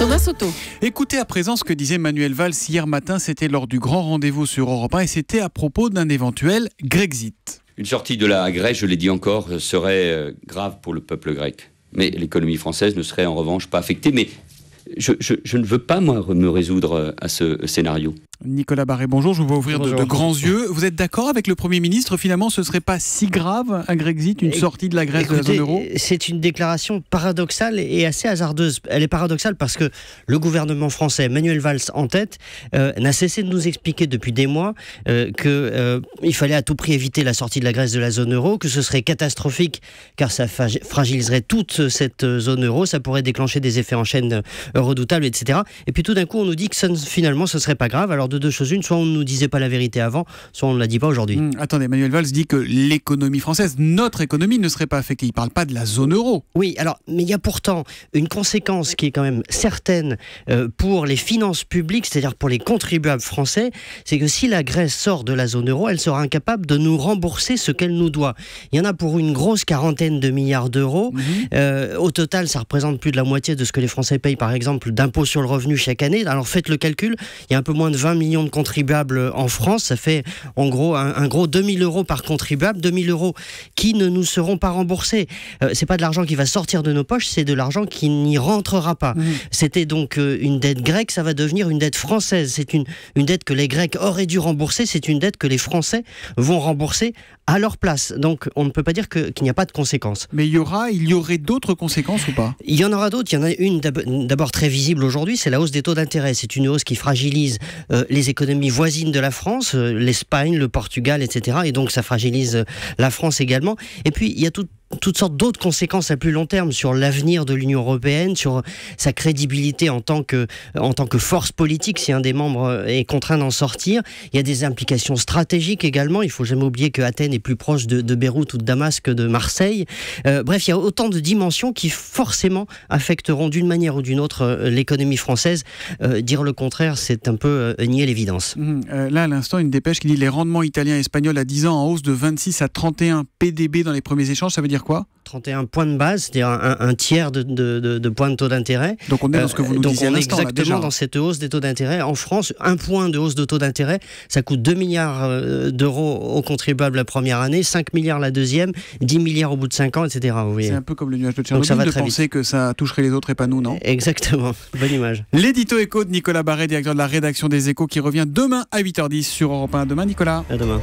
Thomas Soto. Écoutez à présent ce que disait Manuel Valls hier matin, c'était lors du grand rendez-vous sur Europe 1 et c'était à propos d'un éventuel Grexit. Une sortie de la Grèce, je l'ai dit encore, serait grave pour le peuple grec. Mais l'économie française ne serait en revanche pas affectée. Mais je ne veux pas, moi, me résoudre à ce scénario. Nicolas Barré, bonjour, je vous vois ouvrir de grands yeux. Vous êtes d'accord avec le Premier ministre? Finalement, ce ne serait pas si grave un Grexit, une sortie de la Grèce de la zone euro? C'est une déclaration paradoxale et assez hasardeuse. Elle est paradoxale parce que le gouvernement français, Manuel Valls en tête, n'a cessé de nous expliquer depuis des mois qu'il fallait à tout prix éviter la sortie de la Grèce de la zone euro, que ce serait catastrophique car ça fragiliserait toute cette zone euro, ça pourrait déclencher des effets en chaîne redoutables, etc. Et puis tout d'un coup, on nous dit que finalement, ce ne serait pas grave. Alors de deux choses une, soit on ne nous disait pas la vérité avant, soit on ne la dit pas aujourd'hui. Attendez, Manuel Valls dit que l'économie française, notre économie ne serait pas affectée. Il ne parle pas de la zone euro. Oui, alors, mais il y a pourtant une conséquence qui est quand même certaine pour les finances publiques, c'est-à-dire pour les contribuables français, c'est que si la Grèce sort de la zone euro, elle sera incapable de nous rembourser ce qu'elle nous doit. Il y en a pour une grosse quarantaine de milliards d'euros. Au total, ça représente plus de la moitié de ce que les Français payent, par exemple, d'impôts sur le revenu chaque année. Alors faites le calcul, il y a un peu moins de 20 millions de contribuables en France, ça fait en gros un gros 2000 euros par contribuable, 2000 euros qui ne nous seront pas remboursés. C'est pas de l'argent qui va sortir de nos poches, c'est de l'argent qui n'y rentrera pas. C'était donc une dette grecque, ça va devenir une dette française. C'est une dette que les Grecs auraient dû rembourser, c'est une dette que les Français vont rembourser à leur place. Donc on ne peut pas dire qu'il n'y a pas de conséquences. Mais il y aurait d'autres conséquences ou pas? Il y en aura d'autres. Il y en a une d'abord très visible aujourd'hui, c'est la hausse des taux d'intérêt. C'est une hausse qui fragilise les économies voisines de la France, l'Espagne, le Portugal, etc. Et donc ça fragilise la France également. Et puis il y a toutes sortes d'autres conséquences à plus long terme sur l'avenir de l'Union européenne, sur sa crédibilité en tant que force politique si un des membres est contraint d'en sortir. Il y a des implications stratégiques également. Il ne faut jamais oublier que Athènes est plus proche de Beyrouth ou de Damas que de Marseille. Bref, il y a autant de dimensions qui forcément affecteront d'une manière ou d'une autre l'économie française. Dire le contraire, c'est un peu nier l'évidence. Là, à l'instant, une dépêche qui dit les rendements italiens et espagnols à 10 ans en hausse de 26 à 31 PDB dans les premiers échanges. Ça veut dire quoi? 31 points de base, c'est-à-dire un tiers de points de taux d'intérêt. Donc on est dans ce que vous nous disiez à l'instant. Donc on est exactement dans cette hausse des taux d'intérêt. En France, un point de hausse de taux d'intérêt, ça coûte 2 milliards d'euros aux contribuables la première année, 5 milliards la deuxième, 10 milliards au bout de 5 ans, etc. C'est un peu comme le nuage de Tchernobyl de penser que ça toucherait les autres et pas nous, non? Exactement, bonne image. L'édito éco de Nicolas Barré, directeur de la rédaction des Échos, qui revient demain à 8h10 sur Europe 1. À demain, Nicolas. À demain.